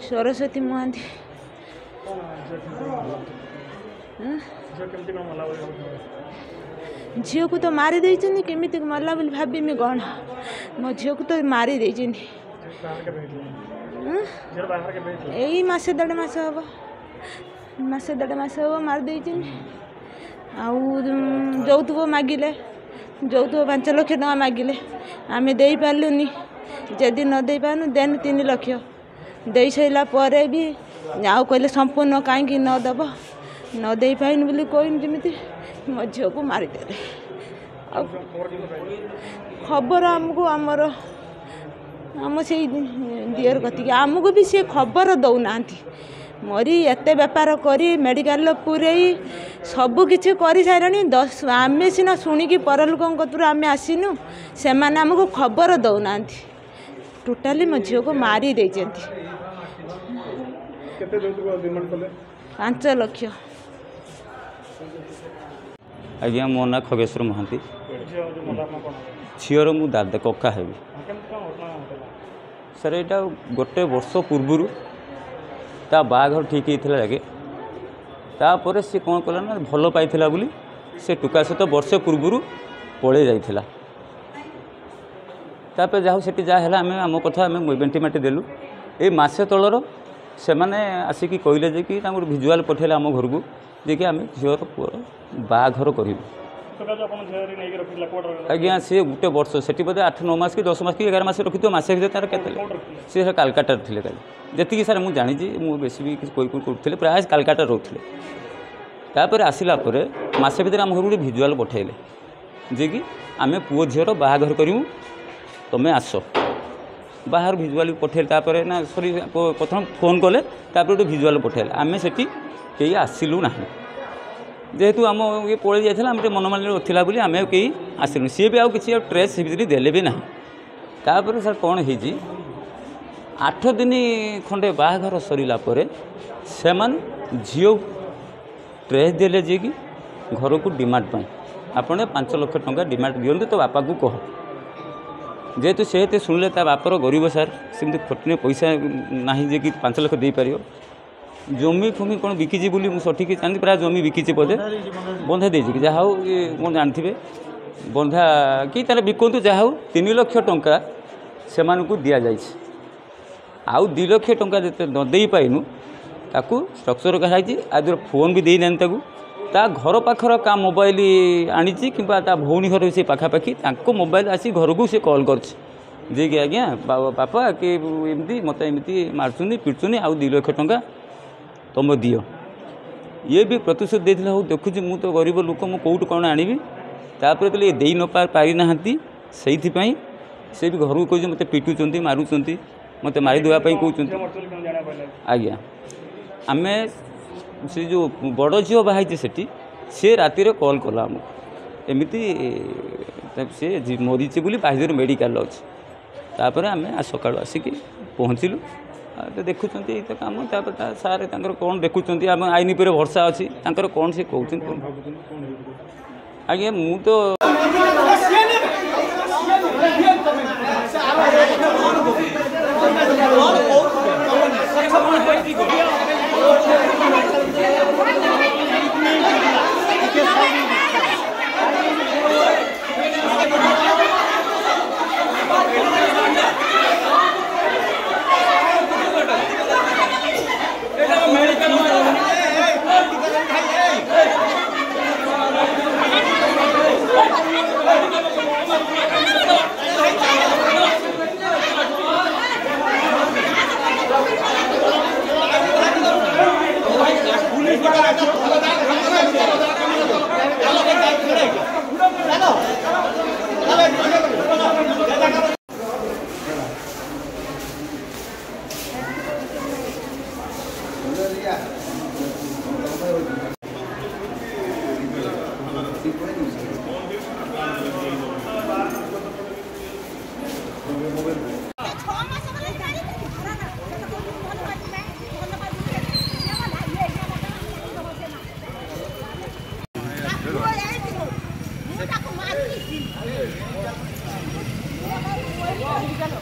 सरस्वती महांती झील को तो मारी देइछन्नी केमिति मरला बोली भाबिमी कौन मो झील को तो मारी देइछन्नी यही मासे देढ़ मास हम मार देइछन्नी आउ जौतुक मागिले जौतुक 5 लाख टका मागिले आमे दे पारलुनी जदि न दे पानु देन 3 लाख दे सैला परे भी आउ कहले संपूर्ण कहीं न दब न दे पाइन बोली कहन जमी मो झील को मारिदे खबर आमको आमर आम से दियर कति आमको भी सी खबर दौना मरी एत बेपार करी मेडिकल पूरे सबकि कर सारे 10 आम सीना शुणिकी परलोकों कतुर आम आसीनु से आमको खबर दौना टोटाली मो झील को मारी दे 5 लाख आज्ञा मो ना खगेश्वर महांती झीर मु दादा कका हेबी सर यहाँ गोटे वर्ष पूर्वर ता बाघर ठीक होता लगे तापर सी कौन कला ना भल पाई बोली से टुका सहित वर्ष पूर्वर पड़े जाइला तापर जाओ से जहाँ आम आम कथा आम बेंटीमाटी देलु ये मसे तलर से मैंने आसिकी कहले जे कि भिजुआल पठेले आम घर को जे कि आम झीर पुअर बाघर करूँ आज्ञा सी गोटे वर्ष से बोधे 8-9 मास कि 10 मास कि 11 मास रखी मसे भर तार के सी कालकाटा थे जी सार मुझे जानी बेसी भी कोई करुले प्राय कालकाटा रोते तापर आसला मसे भर आम घर गोटे भिजुआल पठेले जे कि आम पुओ झीर बाहाघर करूँ तुम्हें आस बाहर भिजुआल पठेले तापर ना सॉरी प्रथम फोन कले गोटे भिजुआल पठेले आम से कहीं आसिलु ना जेहेतु आम ये पड़े जाइए आम मनमानी था बोली आम कहीं आसिलु सी भी आउ कि ट्रेस से देले भी ना तापर सर कौन हो 8 दिन खंडे बाहाघर सरला से झील ट्रेस देले जे कि घर को डिमांड पाई आपने 5 लाख टंका डिमांड दिंतु तो बापा को कह जेहेतु से शुणिले बापर गरीब सार सेमती खटने पैसा ना जे कि 5 लाख दे पार जमी फमी कौन बिकी बोली मुझे सठिक जानती प्राय जमी बिकी बोधे बंधा दे जहाँ हो कौन जानते बंधा कि तार बिकतु जहाँ हो 3 लाख टंका से दि जाए आउ 2 लाख टंका जो न दे पाइनु ताकू स्ट्रक्चर कराई आज फोन भी देना ता घर पाखर का मोबाइल आनी कि भौणी घर से पाखापाखि मोबाइल आसी घर को सी कॉल कर कि आज्ञा बापा कि एमती मत एमती मार्चुनी पिटुनी आउ 2 लाख टंका तुम दियो ये भी प्रतिशोध देता हो देखुची मु तो गरीब लोक मु कौट कौन आनी तापर ये दे न पारि ना से भी घर को कह मत पिटुंट मारुंट मत मारिदेवाई कहते आज्ञा आम से जो बड़ झील बाहर से सी राति कॉल कला आमको एमती से मरीचे बोली बाहर मेडिकल अच्छे तापर आम सका आसिक पहुँचलु तो देखुं ये तो कम सारे कौन देखुं आम आईन पर भरसा अच्छी कौन से कहते आज्ञा मु तो ଚାଲ